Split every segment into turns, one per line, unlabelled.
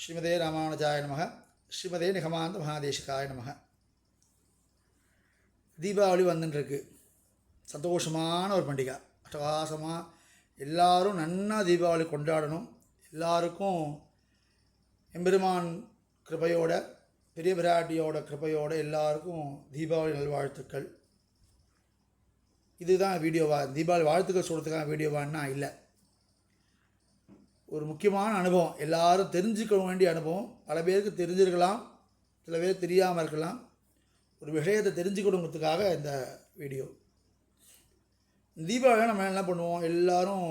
ஸ்ரீமதே ராமானுஜாய நமக. ஸ்ரீமதே நிகமாந்த மகாதேசிகாய நமக. தீபாவளி வந்துட்டுருக்கு. சந்தோஷமான ஒரு பண்டிகை. அட்டகாசமாக எல்லோரும் நன்னா தீபாவளி கொண்டாடணும். எல்லாருக்கும் எம்பெருமான் கிருபையோட, பெரிய பிராட்டியோட கிருபையோட எல்லாருக்கும் தீபாவளி நல்வாழ்த்துக்கள். இதுதான் வீடியோவா? தீபாவளி வாழ்த்துக்கள் சொல்கிறதுக்கான வீடியோவான்னா இல்லை. ஒரு முக்கியமான அனுபவம், எல்லாரும் தெரிஞ்சுக்க வேண்டிய அனுபவம். பல பேருக்கு தெரிஞ்சிருக்கலாம், சில பேர் தெரியாமல் இருக்கலாம். ஒரு விஷயத்தை தெரிஞ்சுக்கணுங்கிறதுக்காக இந்த வீடியோ. தீபாவளியில் நம்ம என்ன பண்ணுவோம்? எல்லோரும்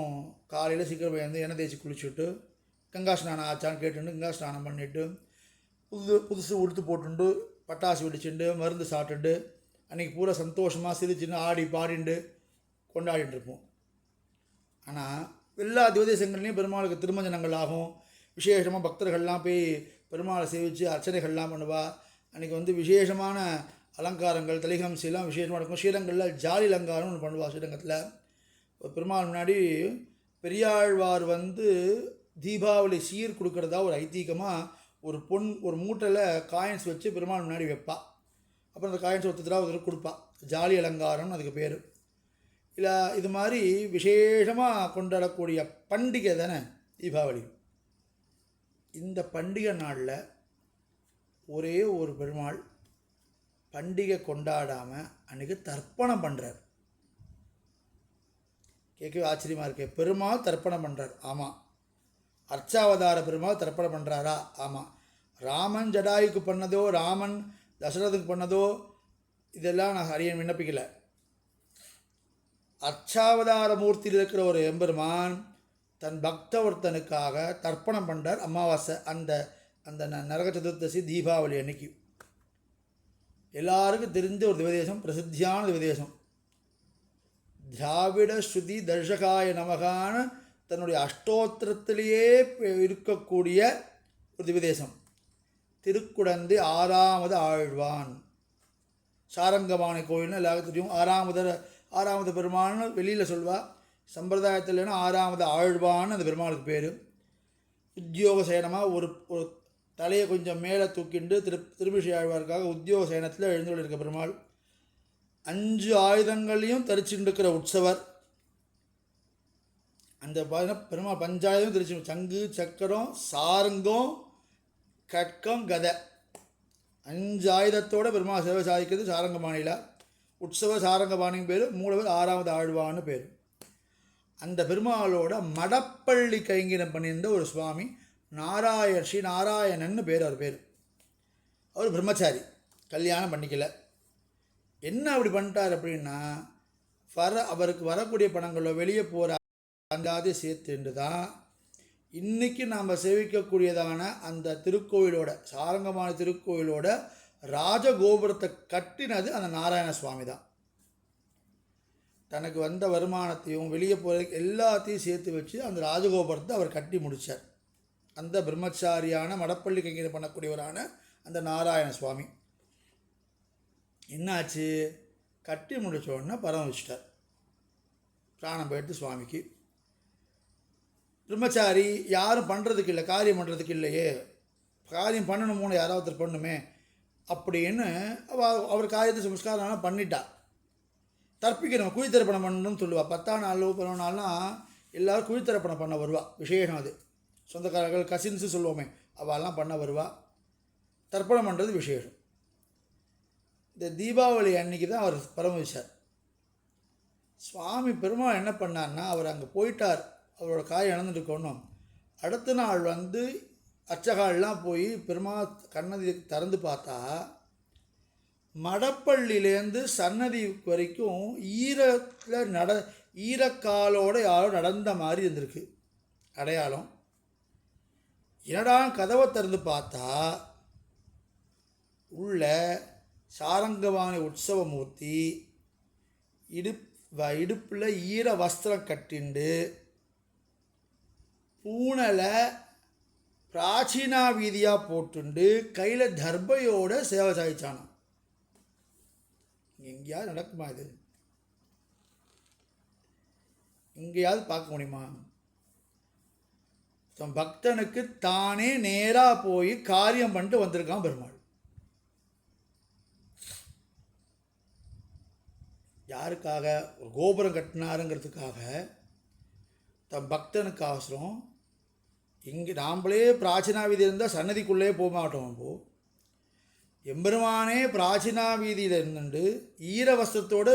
காலையில் சீக்கிரம் எழுந்து எண்ணெய் தேய்ச்சி குளிச்சுட்டு கங்கா ஸ்நானம் ஆச்சான்னு கேட்டுட்டு கங்கா ஸ்நானம் பண்ணிவிட்டு புதுசு உடுத்து போட்டுண்டு பட்டாசு வெடிச்சுண்டு மருந்து சாப்பிட்டுண்டு அன்றைக்கி பூரா சந்தோஷமாக சிரிச்சுன்னு ஆடி பாடிண்டு கொண்டாடிட்டு இருப்போம். ஆனால் எல்லா திவதேசங்கள்லேயும் பெருமாளுக்கு திருமஞ்சனங்கள் ஆகும். விசேஷமாக பக்தர்கள்லாம் போய் பெருமாளை சேவித்து அர்ச்சனைகள்லாம் பண்ணுவா. அன்றைக்கி விசேஷமான அலங்காரங்கள், தலைகம்செல்லாம் விசேஷமாக இருக்கும். ஸ்ரீரங்கத்தில் ஜாலி அலங்காரம் ஒன்று பண்ணுவா. ஸ்ரீரங்கத்தில் பெருமாள் முன்னாடி பெரியாழ்வார் தீபாவளி சீர் கொடுக்குறதா ஒரு ஐதீகமாக ஒரு மூட்டையில் காயின்ஸ் வச்சு பெருமாள் முன்னாடி வைப்பா. அப்புறம் அந்த காயின்ஸ் ஒருத்தராக கொடுப்பா. ஜாலி அலங்காரம்னு அதுக்கு பேர். இல்லை, இது மாதிரி விசேஷமாக கொண்டாடக்கூடிய பண்டிகை தானே தீபாவளி. இந்த பண்டிகை நாளில் ஒரே ஒரு பெருமாள் பண்டிகை கொண்டாடாமல் அன்றைக்கி தர்ப்பணம் பண்ணுறார். கேட்கவே ஆச்சரியமாக இருக்கே. பெருமாள் தர்ப்பணம் பண்ணுறார். ஆமாம். அர்ச்சாவதார பெருமாள் தர்ப்பணம் பண்ணுறாரா? ஆமாம். ராமன் ஜடாயுக்கு பண்ணதோ, ராமன் தசரதுக்கு பண்ணதோ இதெல்லாம் நான் அரியன் விண்ணப்பிக்கலை. அர்ச்சாவதார மூர்த்தியில் இருக்கிற ஒரு எம்பெருமான் தன் பக்தவர்த்தனுக்காக தர்ப்பணம் பண்ணுறார். அமாவாசை அந்த அந்த நரக சதுர்த்தசி தீபாவளி அன்னைக்கு. எல்லாருக்கும் தெரிஞ்ச ஒரு திவதேசம், பிரசித்தியான திவதேசம். திராவிட ஸ்ருதி தர்ஷகாய நமகான தன்னுடைய அஷ்டோத்திரத்திலேயே இருக்கக்கூடிய ஒரு திவதேசம். திருக்குடந்தை 6வது ஆழ்வான். சாரங்கபாணி கோயில்னு எல்லாருக்கும் தெரியும். ஆறாவது பெருமாள்னு வெளியில் சொல்வாள். சம்பிரதாயத்தில் 6வது ஆழ்வான்னு அந்த பெருமாளுக்கு பேர். உத்தியோக சேனமாக ஒரு தலையை கொஞ்சம் மேலே தூக்கிண்டு திருமிஷி ஆழ்வாருக்காக உத்தியோக சேனத்தில் எழுந்துள்ள இருக்க பெருமாள். 5 ஆயுதங்களையும் தரிச்சுட்டு இருக்கிற உற்சவர். அந்த பெருமாள் 5 ஆயுதம் தரிச்சு, சங்கு, சக்கரம், சாரங்கம், கட்கம், கதை, 5 ஆயுதத்தோடு பெருமாள் சேவை சாதிக்கிறது சாரங்கபாணியில். உற்சவ சாரங்கபாணின்னு பேர். மூலவர் 6வது ஆழ்வான்னு பேர். அந்த பெருமாளோட மடப்பள்ளி கைங்கரம் பண்ணியிருந்த ஒரு சுவாமி ஸ்ரீ நாராயணன்னு பேர். அவர் பேர். அவர் பிரம்மச்சாரி, கல்யாணம் பண்ணிக்கல. என்ன அப்படி பண்ணிட்டார் அப்படின்னா, அவருக்கு வரக்கூடிய பணங்களோ வெளியே போகிற அந்தாதி சேர்த்துண்டு தான் இன்றைக்கி நாம் சேவிக்கக்கூடியதான அந்த திருக்கோயிலோட, சாரங்கபாணி திருக்கோயிலோட ராஜகோபுரத்தை கட்டினது அந்த நாராயண சுவாமி தான். தனக்கு வந்த வருமானத்தையும் வெளியே போகிறதுக்கு எல்லாத்தையும் சேர்த்து வச்சு அந்த ராஜகோபுரத்தை அவர் கட்டி முடித்தார். அந்த பிரம்மச்சாரியான மடப்பள்ளி கைங்கரியம் பண்ணக்கூடியவரான அந்த நாராயண சுவாமி என்னாச்சு? கட்டி முடித்தோடனே பரம் வச்சிட்டார். பிராணம் போயிடுத்து சுவாமிக்கு. பிரம்மச்சாரி யாரும் பண்ணுறதுக்கு இல்லை, காரியம் பண்ணுறதுக்கு இல்லையே, காரியம் பண்ணணுமோன்னு யாராவது பண்ணுமே அப்படின்னு அவர் காரியத்தை சம்ஸ்காரம் பண்ணிட்டா. தற்பிக்கணும், குழித்தரப்பணம் பண்ணணும்னு சொல்லுவாள். 10ஆம் நாள் 11 நாள்னா எல்லோரும் குழித்தரப்பணம் பண்ண வருவா. விசேஷம் அது. சொந்தக்காரர்கள், கசின்ஸு சொல்லுவோமே, அவெல்லாம் பண்ண வருவா. தர்ப்பணம் பண்ணுறது விசேஷம். இந்த தீபாவளி அன்னைக்கு தான் அவர் பரமவிச்சார். சுவாமி பெருமாள் என்ன பண்ணார்னா, அவர் அங்கே போயிட்டார். அவரோட காரியம் நடந்துட்டுருக்கணும். அடுத்த நாள் அர்ச்சகாலெலாம் போய் பெருமாள் கண்ணதி திறந்து பார்த்தா மடப்பள்ளியிலேருந்து சன்னதி வரைக்கும் ஈரக்காலோடு யாரோ நடந்த மாதிரி இருந்திருக்கு அடையாளம். என்னடா கதவை திறந்து பார்த்தா உள்ள சாரங்கபாணி உற்சவமூர்த்தி இடுப்பில் ஈர வஸ்திரம் கட்டிண்டு பூனலை பிராச்சீனா வீதியாக போட்டுண்டு கையில் தர்பையோட சேவை சாதிச்சானான். எங்கேயாவது நடக்குமா இது? எங்கேயாவது பார்க்க முடியுமா? தன் பக்தனுக்கு தானே நேராக போய் காரியம் பண்ணிட்டு வந்திருக்கான் பெருமாள். யாருக்காக? ஒரு கோபுரம் கட்டினாருங்கிறதுக்காக, தன் பக்தனுக்கு அவசரம். இங்கே நாம்ளே பிராச்சீனா வீதி இருந்தால் சன்னதிக்குள்ளே போக மாட்டோம். இப்போது எம்பெருமானே பிராச்சீனா வீதியில் இருந்துட்டு ஈர வஸ்திரத்தோடு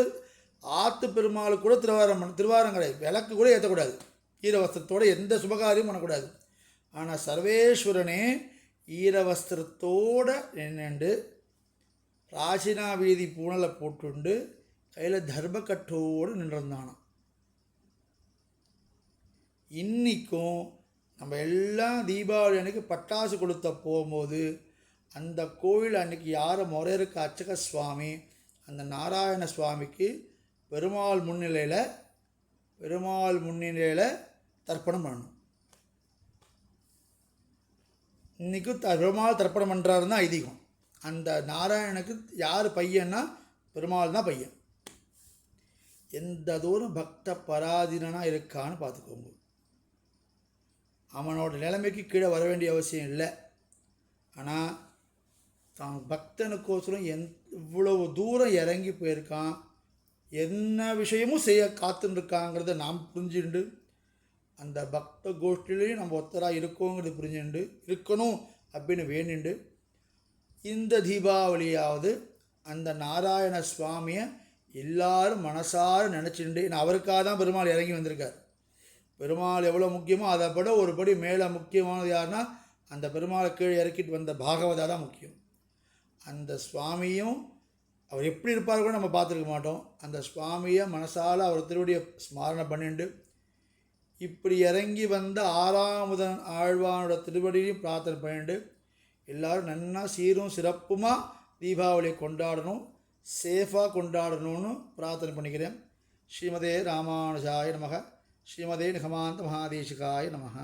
ஆற்று பெருமாளுக்கு கூட திருவாரம் கிடையாது, விளக்கு கூட ஏற்றக்கூடாது, ஈர வஸ்திரத்தோடு எந்த சுபகாரியம் பண்ணக்கூடாது. ஆனால் சர்வேஸ்வரனே ஈர வஸ்திரத்தோடு நின்றுண்டு பிராச்சீனா வீதி பூனலை போட்டுண்டு கையில் தர்மக்கட்டோடு நின்றிருந்தானான். இன்றைக்கும் நம்ம எல்லாம் தீபாவளி அன்றைக்கி பட்டாசு கொளுத்த போகும்போது அந்த கோவில் அன்றைக்கி யாரை முறை இருக்க அர்ச்சக சுவாமி அந்த நாராயண சுவாமிக்கு பெருமாள் முன்னிலையில் தர்ப்பணம் பண்ணணும். இன்றைக்கும் பெருமாள் தர்ப்பணம் பண்ணுறாருன்னு ஐதீகம். அந்த நாராயணனுக்கு யார் பையன்னா பெருமாள் தான் பையன். எந்த தூரம் பக்த பராதீனனாக இருக்கான்னு பார்த்துக்கோங்க. அவனோட நிலைமைக்கு கீழே வர வேண்டிய அவசியம் இல்லை. ஆனால் தான் பக்தனுக்கோசரம் இவ்வளவு தூரம் இறங்கி போயிருக்கான், என்ன விஷயமும் செய்ய காத்துருக்காங்கிறத நாம் புரிஞ்சுண்டு அந்த பக்த கோஷ்டிலையும் நம்ம ஒத்தராக இருக்கோங்கிறது புரிஞ்சுண்டு இருக்கணும் அப்படின்னு வேணிண்டு இந்த தீபாவளியாவது அந்த நாராயண சுவாமியை எல்லாரும் மனசார நினச்சிண்டு, நான் அவருக்காக தான் பெருமாள் இறங்கி வந்திருக்கார். பெருமாள் எவ்வளோ முக்கியமோ அதை விட ஒரு படி மேலே முக்கியமானது யாருன்னா அந்த பெருமாளை கீழே இறக்கிட்டு வந்த பாகவதா தான் முக்கியம். அந்த சுவாமியும் அவர் எப்படி இருப்பார் கூட நம்ம பார்த்துருக்க மாட்டோம். அந்த சுவாமியை மனசால் அவர் திருவடியை ஸ்மரணை பண்ணிண்டு இப்படி இறங்கி வந்த 6ஆம் ஆழ்வானோட திருவடியையும் பிரார்த்தனை பண்ணிட்டு எல்லோரும் நன்னா சீரும் சிறப்புமாக தீபாவளியை கொண்டாடணும், சேஃபாக கொண்டாடணும்னு பிரார்த்தனை பண்ணிக்கிறேன். ஸ்ரீமதே ராமானுஜாய நமக. ஸ்ரீமதே நிகமாந்த மகாதேசிகாய நமக.